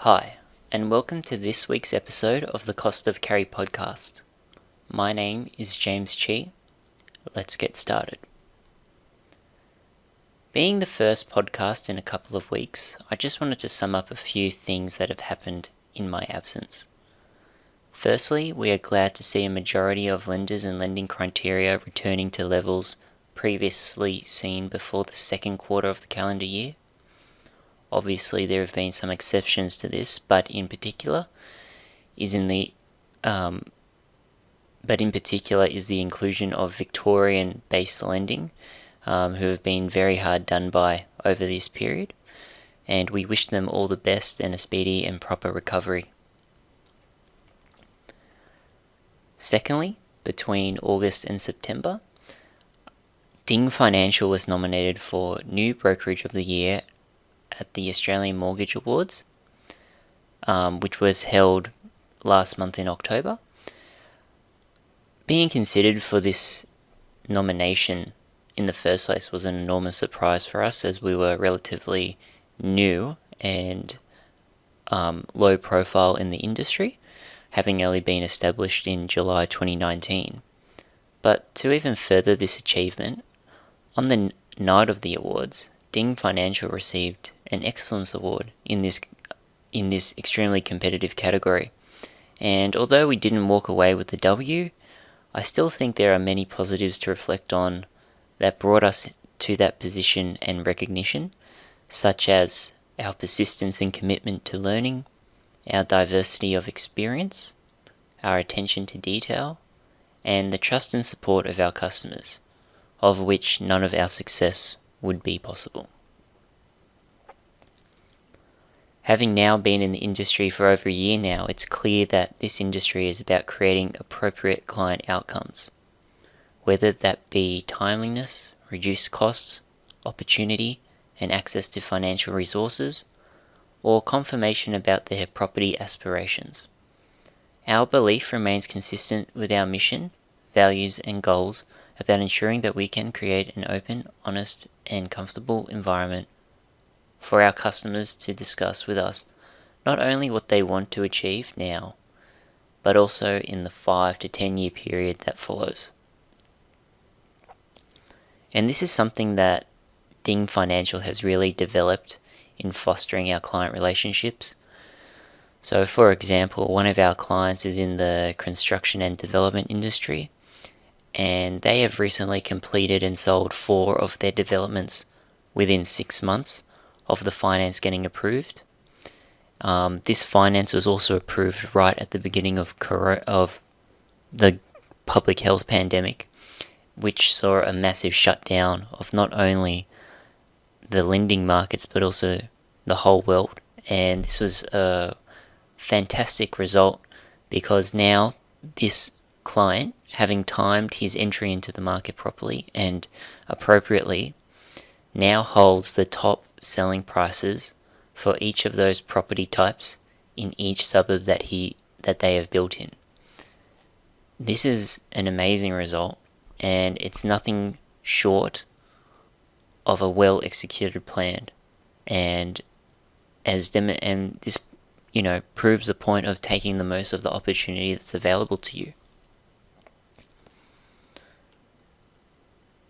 Hi, and welcome to this week's episode of the CostofCarry podcast. My name is James Chi. Let's get started. Being the first podcast in a couple of weeks, I just wanted to sum up a few things that have happened in my absence. Firstly, we are glad to see a majority of lenders and lending criteria returning to levels previously seen before the second quarter of the calendar year. Obviously, there have been some exceptions to this, but in particular is the inclusion of Victorian-based lending, who have been very hard done by over this period, and we wish them all the best and a speedy and proper recovery. Secondly, between August and September, Ding Financial was nominated for New Brokerage of the Year at the Australian Mortgage Awards, which was held last month in October. Being considered for this nomination in the first place was an enormous surprise for us, as we were relatively new and low profile in the industry, having only been established in July 2019. But to even further this achievement, on the night of the awards, Ding Financial received an Excellence Award in this extremely competitive category. And although we didn't walk away with the W, I still think there are many positives to reflect on that brought us to that position and recognition, such as our persistence and commitment to learning, our diversity of experience, our attention to detail, and the trust and support of our customers, of which none of our success would be possible. Having now been in the industry for over a year now, it's clear that this industry is about creating appropriate client outcomes, whether that be timeliness, reduced costs, opportunity, and access to financial resources, or confirmation about their property aspirations. Our belief remains consistent with our mission, values, and goals about ensuring that we can create an open, honest, and comfortable environment for our customers to discuss with us not only what they want to achieve now, but also in the 5 to 10 year period that follows. And this is something that Ding Financial has really developed in fostering our client relationships. So for example, one of our clients is in the construction and development industry, and they have recently completed and sold 4 of their developments within 6 months of the finance getting approved. This finance was also approved right at the beginning of the public health pandemic, which saw a massive shutdown of not only the lending markets but also the whole world. And this was a fantastic result, because now this client, having timed his entry into the market properly and appropriately, now holds the top selling prices for each of those property types in each suburb that they have built in. This is an amazing result, and it's nothing short of a well executed plan, and this proves the point of taking the most of the opportunity that's available to you.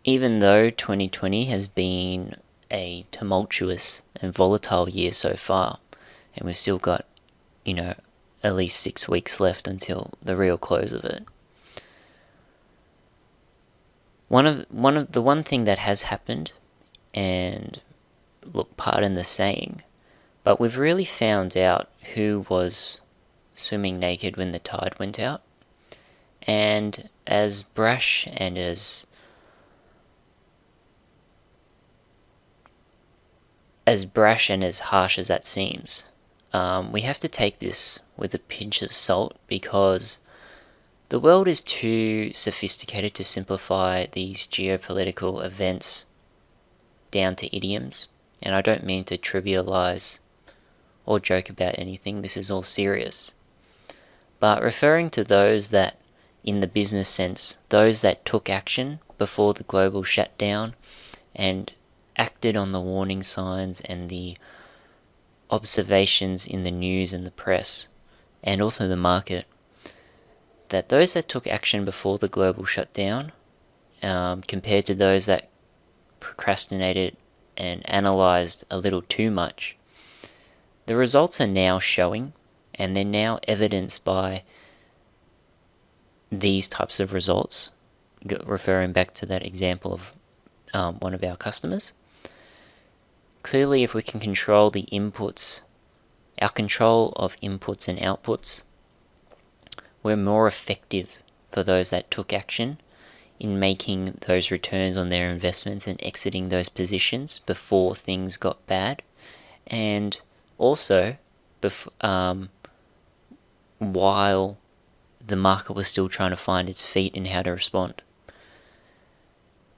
Even though 2020 has been a tumultuous and volatile year so far, and we've still got, at least 6 weeks left until the real close of it. One thing that has happened, and look, pardon the saying, but we've really found out who was swimming naked when the tide went out. And as brash and as harsh as that seems, we have to take this with a pinch of salt, because the world is too sophisticated to simplify these geopolitical events down to idioms. And I don't mean to trivialize or joke about anything, this is all serious. But referring to those that, in the business sense, those that took action before the global shutdown and acted on the warning signs and the observations in the news and the press, and also the market, that those that took action before the global shutdown, compared to those that procrastinated and analyzed a little too much, the results are now showing, and they're now evidenced by these types of results, referring back to that example of one of our customers. Clearly, if we can control the inputs, our control of inputs and outputs, we're more effective for those that took action in making those returns on their investments and exiting those positions before things got bad, and also while the market was still trying to find its feet and how to respond.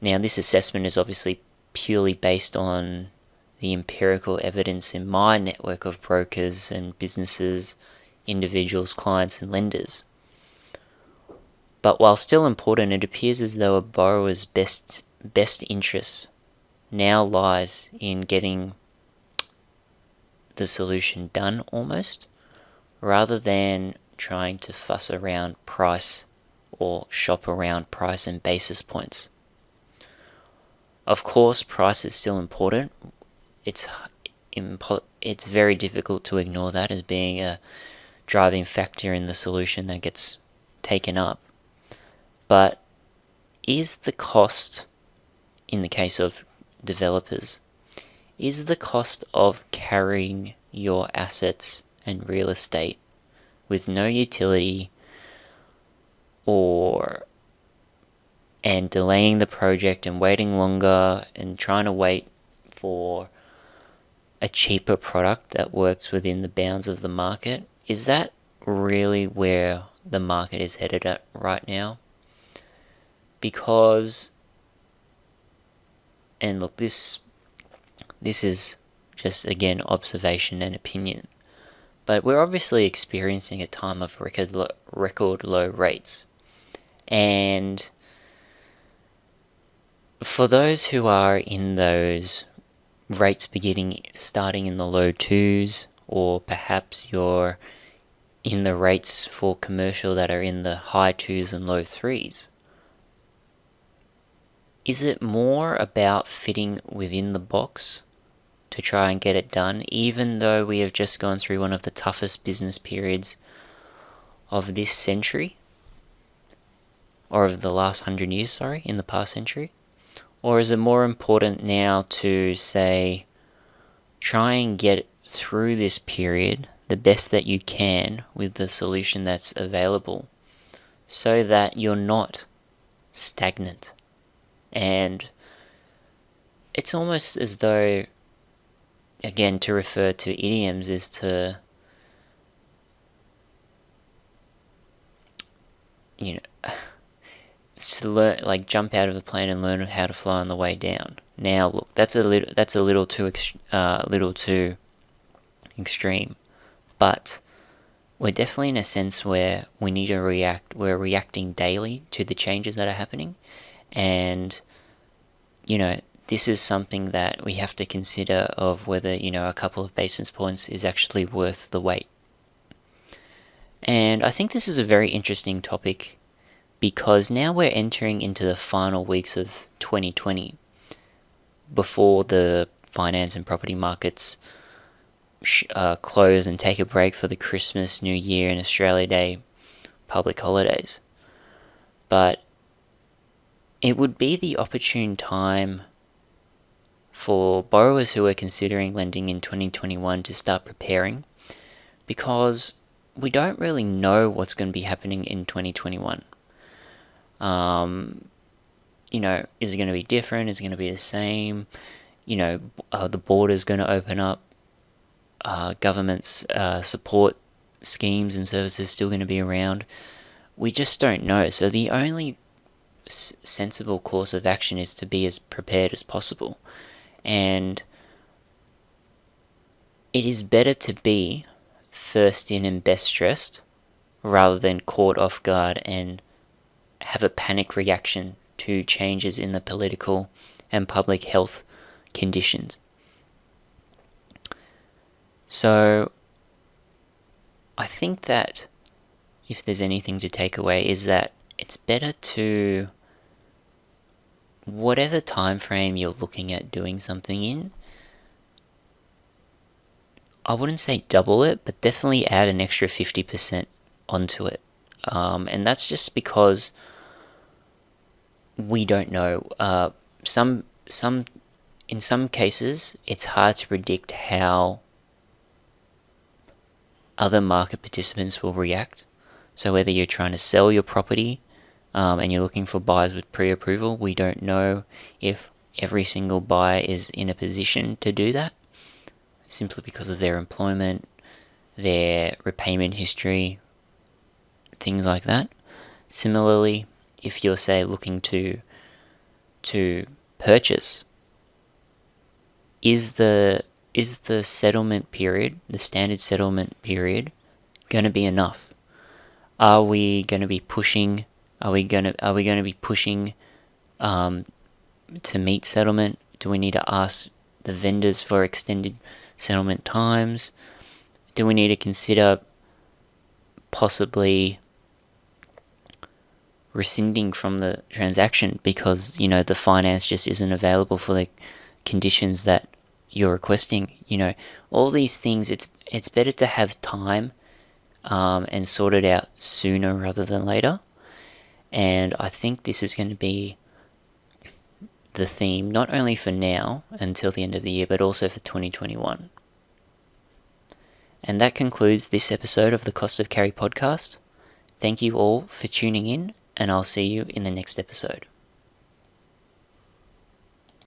Now, this assessment is obviously purely based on the empirical evidence in my network of brokers and businesses, individuals, clients, and lenders. But while still important, it appears as though a borrower's best interests now lies in getting the solution done almost, rather than trying to fuss around price or shop around price and basis points. Of course, price is still important. It's very difficult to ignore that as being a driving factor in the solution that gets taken up. But is the cost, in the case of developers, is the cost of carrying your assets and real estate with no utility and delaying the project and waiting longer and trying to wait for a cheaper product that works within the bounds of the market, is that really where the market is headed at right now? Because, and look, this is just, again, observation and opinion, but we're obviously experiencing a time of record low rates. And for those who are in those rates starting in the low twos, or perhaps you're in the rates for commercial that are in the high twos and low threes, is it more about fitting within the box to try and get it done, even though we have just gone through one of the toughest business periods of this century, or of the last 100 years, in the past century? Or is it more important now to say, try and get through this period the best that you can with the solution that's available, so that you're not stagnant? And it's almost as though, again, to refer to idioms is to, to learn, like, jump out of a plane and learn how to fly on the way down. Now, look, that's a little too extreme, but we're definitely in a sense where we need to react. We're reacting daily to the changes that are happening, and this is something that we have to consider of whether a couple of basis points is actually worth the wait. And I think this is a very interesting topic, because now we're entering into the final weeks of 2020, before the finance and property markets close and take a break for the Christmas, New Year, and Australia Day public holidays. But it would be the opportune time for borrowers who are considering lending in 2021 to start preparing, because we don't really know what's going to be happening in 2021. Is it going to be different? Is it going to be the same? The border's going to open up. Government's support schemes and services still going to be around. We just don't know. So the only sensible course of action is to be as prepared as possible. And it is better to be first in and best dressed, rather than caught off guard and have a panic reaction to changes in the political and public health conditions. So I think that if there's anything to take away is that it's better to, whatever time frame you're looking at doing something in, I wouldn't say double it, but definitely add an extra 50% onto it. And that's just because we don't know. In some cases, it's hard to predict how other market participants will react. So whether you're trying to sell your property and you're looking for buyers with pre-approval, we don't know if every single buyer is in a position to do that, simply because of their employment, their repayment history, things like that. Similarly, if you're, say, looking to purchase, is the settlement period, the standard settlement period, going to be enough? Are we going to be pushing? Are we going to be pushing to meet settlement? Do we need to ask the vendors for extended settlement times? Do we need to consider possibly rescinding from the transaction because the finance just isn't available for the conditions that you're requesting? All these things, it's better to have time and sort it out sooner rather than later. And I think this is going to be the theme, not only for now until the end of the year, but also for 2021. And that concludes this episode of the Cost of Carry podcast. Thank you all for tuning in, and I'll see you in the next episode.